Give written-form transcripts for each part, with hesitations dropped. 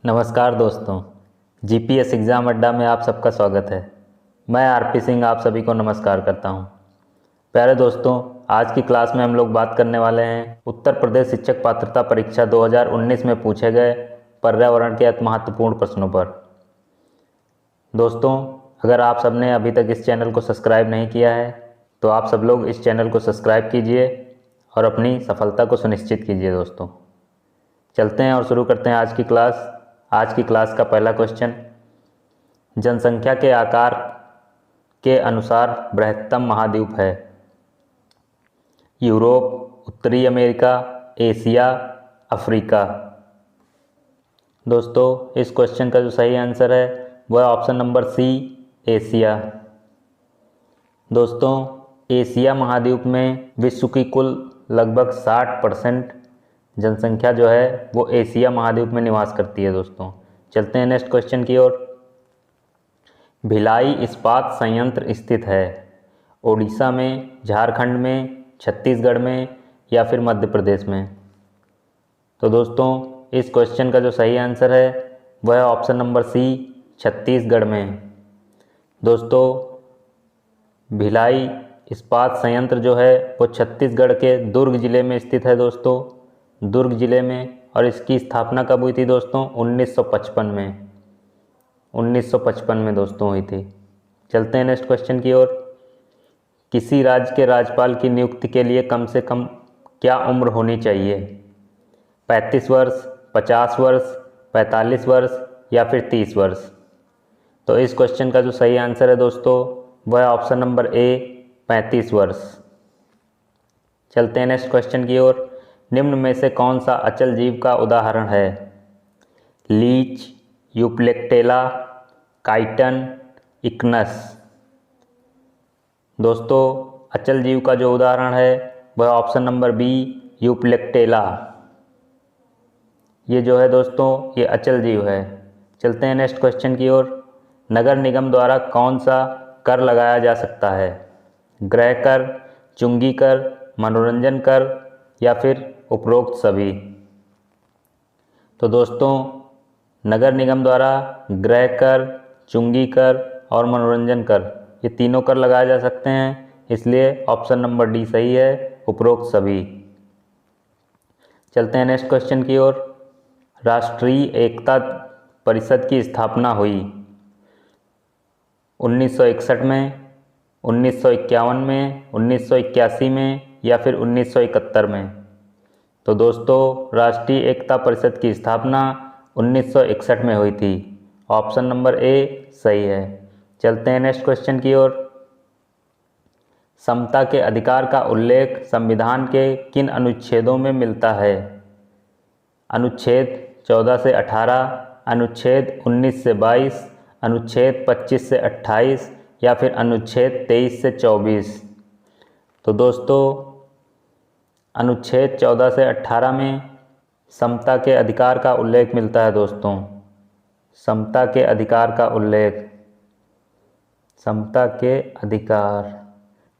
नमस्कार दोस्तों, GPS exam अड्डा में आप सबका स्वागत है। मैं आरपी सिंह आप सभी को नमस्कार करता हूं। प्यारे दोस्तों, आज की क्लास में हम लोग बात करने वाले हैं उत्तर प्रदेश शिक्षक पात्रता परीक्षा 2019 में पूछे गए पर्यावरण के अति महत्वपूर्ण प्रश्नों पर। दोस्तों, अगर आप सबने अभी तक इस चैनल को सब्सक्राइब नहीं किया है तो आप सब लोग इस चैनल को सब्सक्राइब कीजिए और अपनी सफलता को सुनिश्चित कीजिए। दोस्तों, चलते हैं और शुरू करते हैं आज की क्लास। आज की क्लास का पहला क्वेश्चन, जनसंख्या के आकार के अनुसार बृहत्तम महाद्वीप है? यूरोप, उत्तरी अमेरिका, एशिया, अफ्रीका। दोस्तों, इस क्वेश्चन का जो सही आंसर है वह ऑप्शन नंबर सी, एशिया। दोस्तों, एशिया महाद्वीप में विश्व की कुल लगभग 60% जनसंख्या जो है वो एशिया महाद्वीप में निवास करती है। दोस्तों, चलते हैं नेक्स्ट क्वेश्चन की ओर। भिलाई इस्पात संयंत्र स्थित है ओडिशा में, झारखंड में, छत्तीसगढ़ में या फिर मध्य प्रदेश में? तो दोस्तों, इस क्वेश्चन का जो सही आंसर है वह ऑप्शन नंबर सी, छत्तीसगढ़ में। दोस्तों, भिलाई इस्पात संयंत्र जो है वो छत्तीसगढ़ के दुर्ग जिले में स्थित है। दोस्तों, दुर्ग जिले में, और इसकी स्थापना कब हुई थी दोस्तों? 1955 में। 1955 में दोस्तों हुई थी। चलते हैं नेक्स्ट क्वेश्चन की ओर। किसी राज्य के राज्यपाल की नियुक्ति के लिए कम से कम क्या उम्र होनी चाहिए? 35 वर्ष, 50 वर्ष, 45 वर्ष या फिर 30 वर्ष? तो इस क्वेश्चन का जो सही आंसर है दोस्तों वह ऑप्शन नंबर ए, 35 वर्ष। चलते हैं नेक्स्ट क्वेश्चन की ओर। निम्न में से कौन सा अचल जीव का उदाहरण है? Leech, euplectella, chiton, echinus. दोस्तों, अचल जीव का जो उदाहरण है वह ऑप्शन नंबर बी, यूप्लेक्टेला। ये जो है दोस्तों ये अचल जीव है। चलते हैं नेक्स्ट क्वेश्चन की ओर। नगर निगम द्वारा कौन सा कर लगाया जा सकता है? गृह कर, चुंगी कर, मनोरंजन कर या फिर उपरोक्त सभी? तो दोस्तों, नगर निगम द्वारा गृह कर, चुंगी कर और मनोरंजन कर ये तीनों कर लगाए जा सकते हैं, इसलिए ऑप्शन नंबर डी सही है, उपरोक्त सभी। चलते हैं नेक्स्ट क्वेश्चन की ओर। राष्ट्रीय एकता परिषद की स्थापना हुई 1961 में, 1951 में, 1981 में या फिर 1971 में? तो दोस्तों, राष्ट्रीय एकता परिषद की स्थापना 1961 में हुई थी। ऑप्शन नंबर ए सही है। चलते हैं नेक्स्ट क्वेश्चन की ओर। समता के अधिकार का उल्लेख संविधान के किन अनुच्छेदों में मिलता है? अनुच्छेद 14 से 18, अनुच्छेद 19 से 22, अनुच्छेद 25 से 28 या फिर अनुच्छेद 23 से 24? तो दोस्तों, अनुच्छेद 14 से 18 में समता के अधिकार का उल्लेख मिलता है। दोस्तों, समता के अधिकार का उल्लेख, समता के अधिकार।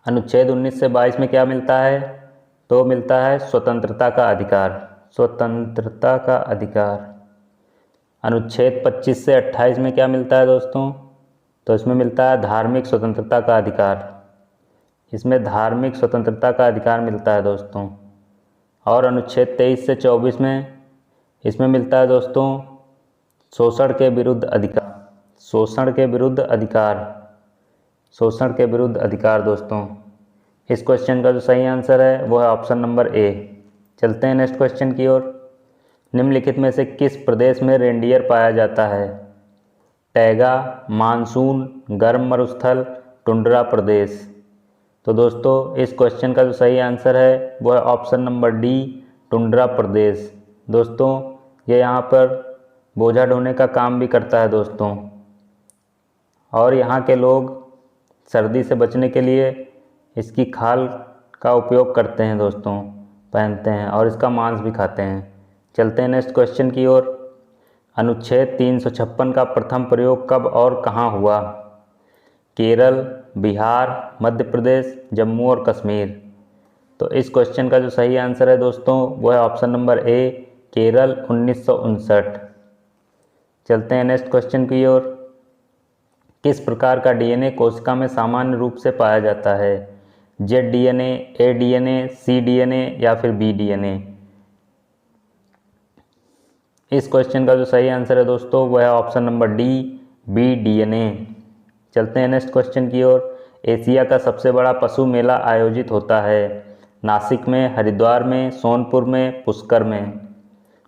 अनुच्छेद 19 से 22 में क्या मिलता है? तो मिलता है स्वतंत्रता का अधिकार, स्वतंत्रता का अधिकार। अनुच्छेद 25 से 28 में क्या मिलता है दोस्तों? तो इसमें मिलता है धार्मिक स्वतंत्रता का अधिकार। इसमें धार्मिक स्वतंत्रता का अधिकार मिलता है दोस्तों। और अनुच्छेद 23 से 24 में इसमें मिलता है दोस्तों शोषण के विरुद्ध अधिकार, शोषण के विरुद्ध अधिकार, शोषण के विरुद्ध अधिकार। दोस्तों, इस क्वेश्चन का जो सही आंसर है वो है ऑप्शन नंबर ए। चलते हैं नेक्स्ट क्वेश्चन की ओर। निम्नलिखित में से किस प्रदेश में रेंडियर पाया जाता है? टैगा, मानसून, गर्म मरुस्थल, टुंड्रा प्रदेश? तो दोस्तों, इस क्वेश्चन का जो सही आंसर है वो है ऑप्शन नंबर डी, टुंड्रा प्रदेश। दोस्तों, ये यहाँ पर बोझा ढोने का काम भी करता है दोस्तों, और यहाँ के लोग सर्दी से बचने के लिए इसकी खाल का उपयोग करते हैं दोस्तों, पहनते हैं और इसका मांस भी खाते हैं। चलते हैं नेक्स्ट क्वेश्चन की ओर। अनुच्छेद 356 का प्रथम प्रयोग कब और कहाँ हुआ? केरल, बिहार, मध्य प्रदेश, जम्मू और कश्मीर? तो इस क्वेश्चन का जो सही आंसर है दोस्तों वो है ऑप्शन नंबर ए, केरल, 1959। चलते हैं नेक्स्ट क्वेश्चन की ओर। किस प्रकार का डीएनए कोशिका में सामान्य रूप से पाया जाता है? जेड डीएनए, ए डीएनए, सी डीएनए या फिर बी डीएनए? इस क्वेश्चन का जो सही आंसर है दोस्तों वह है option number D, B DNA. चलते हैं नेक्स्ट क्वेश्चन की ओर। एशिया का सबसे बड़ा पशु मेला आयोजित होता है? नासिक में, हरिद्वार में, सोनपुर में, पुष्कर में?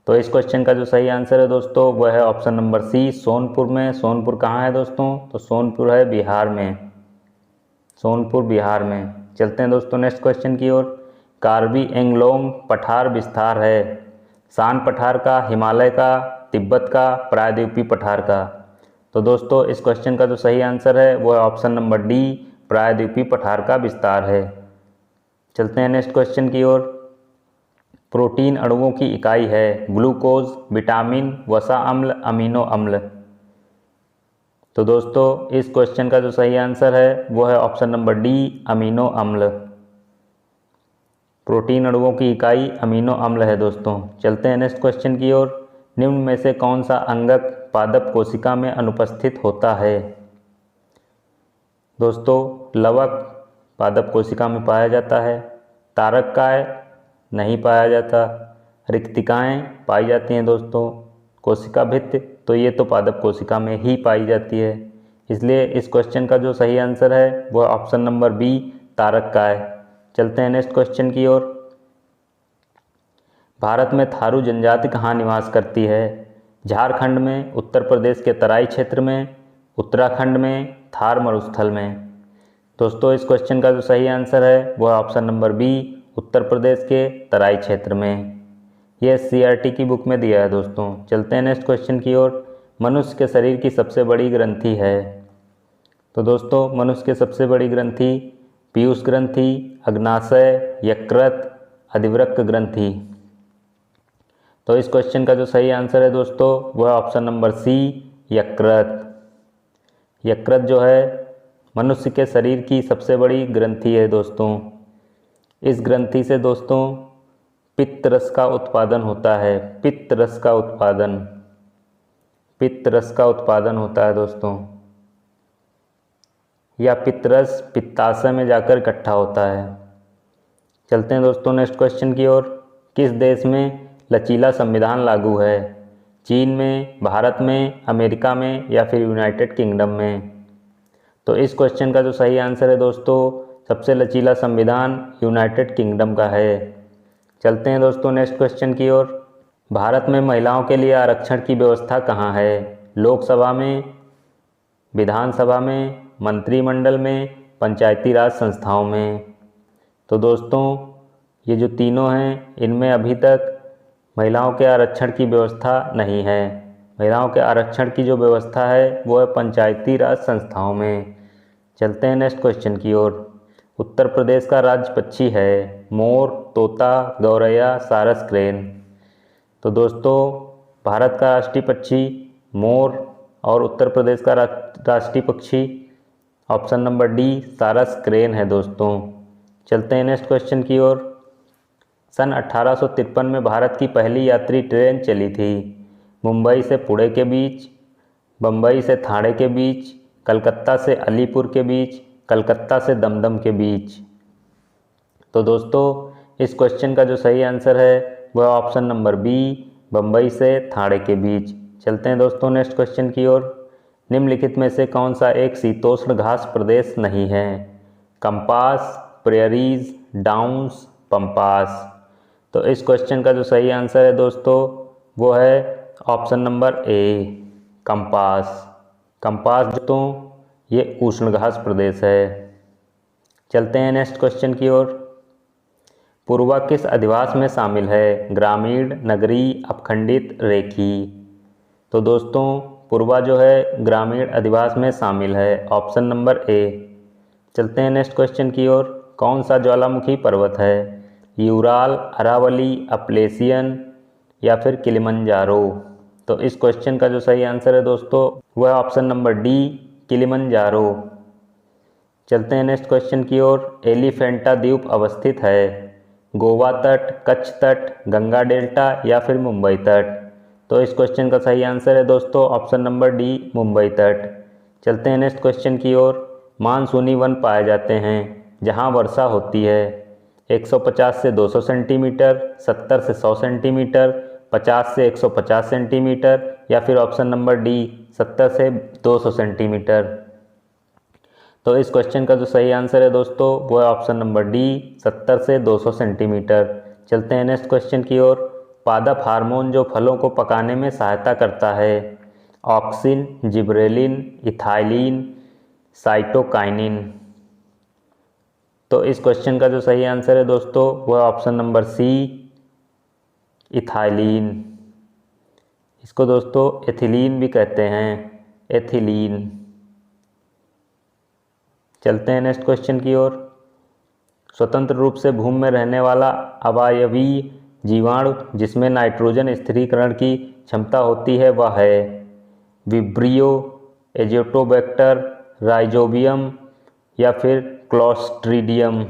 तो इस क्वेश्चन का जो सही आंसर है दोस्तों वह है ऑप्शन नंबर सी, सोनपुर में। सोनपुर कहाँ है दोस्तों? तो सोनपुर है बिहार में, सोनपुर बिहार में। चलते हैं दोस्तों नेक्स्ट क्वेश्चन की ओर। कार्बी एंगलोंग पठार विस्तार है? शान पठार का, हिमालय का, तिब्बत का, प्रायद्वीपीय पठार का? तो दोस्तों इस क्वेश्चन का जो सही आंसर है वो है ऑप्शन नंबर डी, प्रायद्वीपीय पठार का विस्तार है। चलते हैं नेक्स्ट क्वेश्चन की ओर। प्रोटीन अणुओं की इकाई है? ग्लूकोज, विटामिन, वसा अम्ल, अमीनो अम्ल? तो दोस्तों इस क्वेश्चन का जो सही आंसर है वो है ऑप्शन नंबर डी, अमीनो अम्ल। प्रोटीन अणुओं की इकाई अमीनो अम्ल है दोस्तों। चलते हैं नेक्स्ट क्वेश्चन की ओर। निम्न में से कौन सा अंगक पादप कोशिका में अनुपस्थित होता है? दोस्तों लवक पादप कोशिका में पाया जाता है, तारककाय नहीं पाया जाता, रिक्तिकाएँ पाई जाती हैं दोस्तों, कोशिका भित्ति तो ये तो पादप कोशिका में ही पाई जाती है। इसलिए इस क्वेश्चन का जो सही आंसर है वो ऑप्शन नंबर बी, तारककाय। चलते हैं नेक्स्ट क्वेश्चन की ओर। भारत में थारू जनजाति कहाँ निवास करती है? झारखंड में, उत्तर प्रदेश के तराई क्षेत्र में, उत्तराखंड में, थार मरुस्थल में? दोस्तों इस क्वेश्चन का जो सही आंसर है वो है option number B, Uttar Pradesh के तराई क्षेत्र में। यह सीआरटी की बुक में दिया है दोस्तों। चलते हैं नेक्स्ट क्वेश्चन की ओर। मनुष्य के शरीर की सबसे बड़ी ग्रंथि है? तो दोस्तों मनुष्य की सबसे बड़ी ग्रंथि पीयूष ग्रंथि, अग्नाशय, यकृत, अधिवृक्क ग्रंथि? तो इस क्वेश्चन का जो सही आंसर है दोस्तों वह ऑप्शन नंबर सी, यकृत। यकृत जो है मनुष्य के शरीर की सबसे बड़ी ग्रंथि है दोस्तों। इस ग्रंथि से दोस्तों पित्त रस का उत्पादन होता है, पित्त रस का उत्पादन, पित्त रस का उत्पादन होता है दोस्तों। या पित्त रस पित्ताशय में जाकर इकट्ठा होता है। चलते हैं दोस्तों नेक्स्ट क्वेश्चन की ओर। किस देश में लचीला संविधान लागू है? चीन में, भारत में, अमेरिका में या फिर यूनाइटेड किंगडम में? तो इस क्वेश्चन का जो सही आंसर है दोस्तों सबसे लचीला संविधान यूनाइटेड किंगडम का है। चलते हैं दोस्तों नेक्स्ट क्वेश्चन की ओर। भारत में महिलाओं के लिए आरक्षण की व्यवस्था कहाँ है? लोकसभा में, विधानसभा में, मंत्रिमंडल में, पंचायती राज संस्थाओं में? तो दोस्तों ये जो तीनों हैं इनमें अभी तक महिलाओं के आरक्षण की व्यवस्था नहीं है। महिलाओं के आरक्षण की जो व्यवस्था है वो है पंचायती राज संस्थाओं में। चलते हैं नेक्स्ट क्वेश्चन की ओर। उत्तर प्रदेश का राज्य पक्षी है? मोर, तोता, गौरैया, सारस, क्रेन? तो दोस्तों भारत का राष्ट्रीय पक्षी मोर और उत्तर प्रदेश का राष्ट्रीय पक्षी ऑप्शन नंबर डी, सारस, क्रेन है दोस्तों। चलते हैं नेक्स्ट क्वेश्चन की ओर। सन 1853 में भारत की पहली यात्री ट्रेन चली थी? मुंबई से पुणे के बीच, बम्बई से ठाणे के बीच, कलकत्ता से अलीपुर के बीच, कलकत्ता से दमदम के बीच? तो दोस्तों इस क्वेश्चन का जो सही आंसर है वह ऑप्शन नंबर बी, बम्बई से ठाणे के बीच। चलते हैं दोस्तों नेक्स्ट क्वेश्चन की ओर। निम्नलिखित में से कौन सा एक शीतोष्ण घास प्रदेश नहीं है? Compass, prairies, downs, pampas? तो इस क्वेश्चन का जो सही आंसर है दोस्तों वो है option number A, compass. Compass दोस्तों ये उष्ण घास प्रदेश है। चलते हैं नेक्स्ट क्वेश्चन की ओर। पूर्वा किस अधिवास में शामिल है? ग्रामीण, नगरीय, अपखंडित, रेखी? तो दोस्तों पूर्वा जो है ग्रामीण अधिवास में शामिल है, ऑप्शन नंबर ए। चलते हैं नेक्स्ट क्वेश्चन की ओर। कौन सा ज्वालामुखी पर्वत है? यूराल, अरावली, अपलेशियन या फिर किलिमंजारो? तो इस क्वेश्चन का जो सही आंसर है दोस्तों वह है ऑप्शन नंबर डी, किलिमंजारो। चलते हैं नेक्स्ट क्वेश्चन की ओर। एलिफेंटा द्वीप अवस्थित है? गोवा तट, कच्छ तट, गंगा डेल्टा या फिर मुंबई तट? तो इस क्वेश्चन का सही आंसर है दोस्तों ऑप्शन नंबर डी, मुंबई तट। चलते हैं नेक्स्ट क्वेश्चन की ओर। मानसूनी वन पाए जाते हैं जहां वर्षा होती है 150 से 200 सेंटीमीटर, 70 से 100 सेंटीमीटर, 50 से 150 सेंटीमीटर, या फिर ऑप्शन नंबर डी 70 से 200 सेंटीमीटर। तो इस क्वेश्चन का जो सही आंसर है दोस्तों वो है ऑप्शन नंबर डी 70 से 200 सेंटीमीटर। चलते हैं नेक्स्ट क्वेश्चन की ओर। पादप हार्मोन जो फलों को पकाने में सहायता करता है ऑक्सिन, जिब्रेलिन, इथाइलिन, साइटोकाइनिन। तो इस क्वेश्चन का जो सही आंसर है दोस्तों वो है ऑप्शन नंबर सी, इथाइलिन। इसको दोस्तों एथिलीन भी कहते हैं, एथिलीन। चलते हैं नेक्स्ट क्वेश्चन की ओर। स्वतंत्र रूप से भूमि में रहने वाला अवायवीय जीवाणु जिसमें नाइट्रोजन स्थिरीकरण की क्षमता होती है वह है विब्रियो, एजियोटोबैक्टर, राइजोबियम, या फिर क्लोस्ट्रीडियम।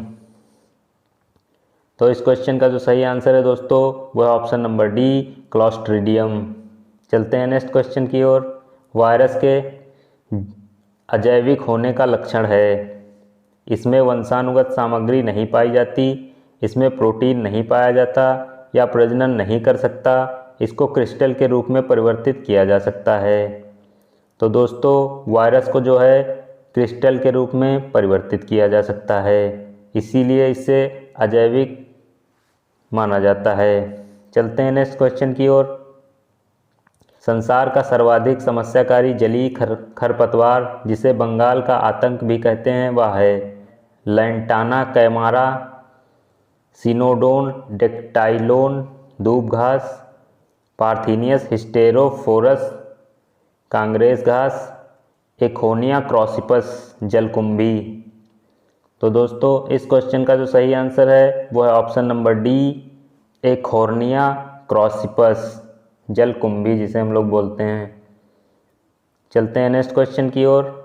तो इस क्वेश्चन का जो सही आंसर है दोस्तों वह ऑप्शन नंबर डी, क्लोस्ट्रीडियम। चलते हैं नेक्स्ट क्वेश्चन की ओर। वायरस के अजैविक होने का लक्षण है इसमें वंशानुगत सामग्री नहीं पाई जाती, इसमें प्रोटीन नहीं पाया जाता, या प्रजनन नहीं कर सकता, इसको क्रिस्टल के रूप में परिवर्तित किया जा सकता है। तो दोस्तों वायरस को जो है क्रिस्टल के रूप में परिवर्तित किया जा सकता है, इसीलिए इसे अजैविक माना जाता है। चलते हैं नेक्स्ट क्वेश्चन की ओर। संसार का सर्वाधिक समस्याकारी जलीय खरपतवार जिसे बंगाल का आतंक भी कहते हैं वह है लैंटाना कैमारा, सिनोडोन डेक्टाइलोन दूब घास, पार्थिनियस हिस्टेरोफोरस कांग्रेस घास, एकोनिया क्रॉसिपस जलकुंभी। तो दोस्तों इस क्वेश्चन का जो सही आंसर है वो है ऑप्शन नंबर डी, एकोनिया क्रॉसिपस जलकुंभी जिसे हम लोग बोलते हैं। चलते हैं नेक्स्ट क्वेश्चन की ओर।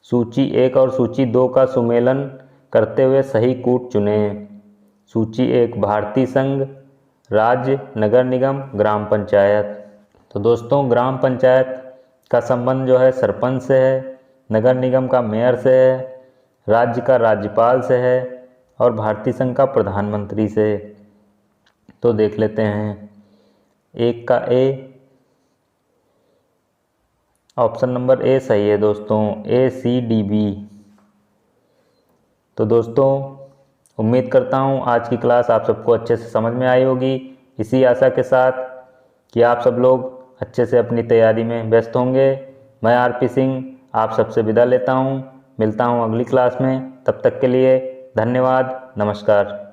सूची 1 और सूची 2 का सुमेलन करते हुए सही कूट चुनें। सूची 1 भारतीय संघ, राज्य, नगर निगम, ग्राम पंचायत। तो दोस्तों ग्राम पंचायत का संबंध जो है सरपंच से है, नगर निगम का मेयर से है, राज्य का राज्यपाल से है, और भारतीय संघ का प्रधानमंत्री से। तो देख लेते हैं। 1 का ए, ऑप्शन नंबर ए सही है दोस्तों, ACDB। तो दोस्तों उम्मीद करता हूँ आज की क्लास आप सबको अच्छे से समझ में आई होगी। इसी आशा के साथ कि आप सब लोग अच्छे से अपनी तैयारी में व्यस्त होंगे। मैं RP सिंह आप सबसे विदा लेता हूँ। मिलता हूँ अगली क्लास में, तब तक के लिए धन्यवाद, नमस्कार।